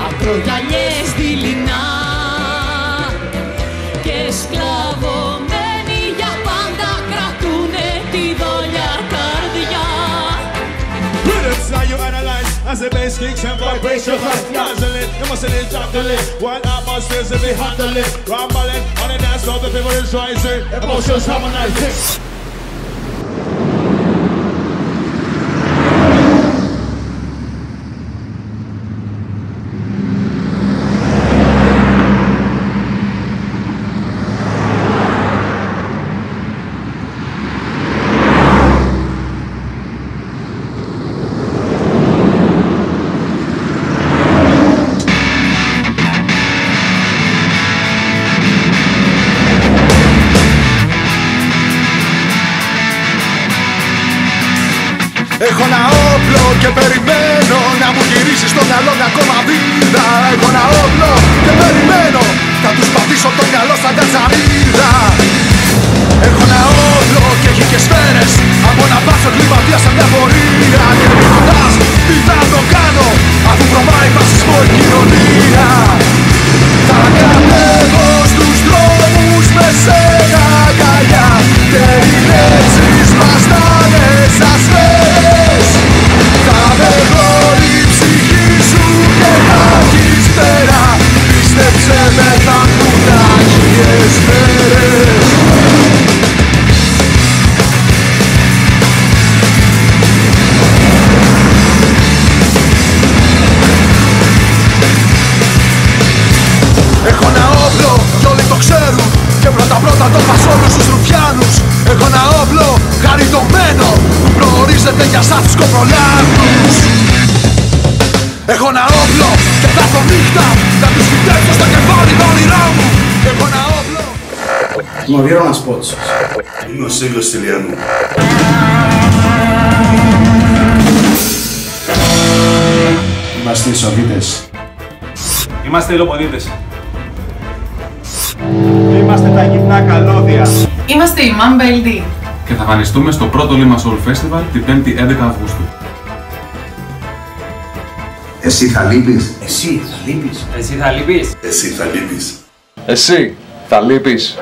Ακρογιαλιές δειλινά και σκλαβωμένοι για πάντα κρατούνε τη δόλια καρδιά. Rhythms now you analyze as the bass kicks and vibrates your heart. Dazzle it, you mustn't drop the lid. While atmospheres if we handle it. Rumbling on the dance floor, the people is rising. Emotions harmonizing. Έχω ένα όπλο και περιμένω να μου γυρίσει στο μυαλό μια ακόμα βίδα. Έχω ένα όπλο και περιμένω, θα τους πατήσω το μυαλό σαν κατσαρίδα. Έχω ένα όπλο και έχει και σφαίρες, από να πάσω κλιματία σε μια πορεία. Και με ρωτάς τι θα το κάνω, αφού προβάει φασισμό η κοινωνία. Θα κατέβω στους δρόμους με σένα αγκαλιά και οι λέξεις μας θα είναι σαν σφαίρες. Θα βρω η ψυχή σου και θα έχεις πέρα. Πίστεψε με, θα έρθουν άγιες μέρες. Έχω ένα όπλο κι όλοι το ξέρουν και πρώτα το φασώνουν στους ρουφιάνους. Έχω ένα όπλο χαριτωμένο που προορίζεται για σας τους κοπρολάνους. Έχω ένα όπλο και θα έρθω νύχτα να τους φυτέψω στο κεφάλι το όνειρό μου. Έχω ένα όπλο. Μου βγαίνω ένα σπότ σας. Είμαι ο Σύλλος Τηλιανού. Είμαστε οι Σοβίτες. Είμαστε οι Λοποδίτες. Είμαστε τα γυμνά καλώδια. Είμαστε η Mamba LD. Και θα εμφανιστούμε στο πρώτο Limassol Festival την 5η 11 Αυγούστου. Εσύ θα λείπεις. Εσύ θα λείπεις. Εσύ θα λείπεις. Εσύ θα λείπεις. Εσύ θα λείπεις.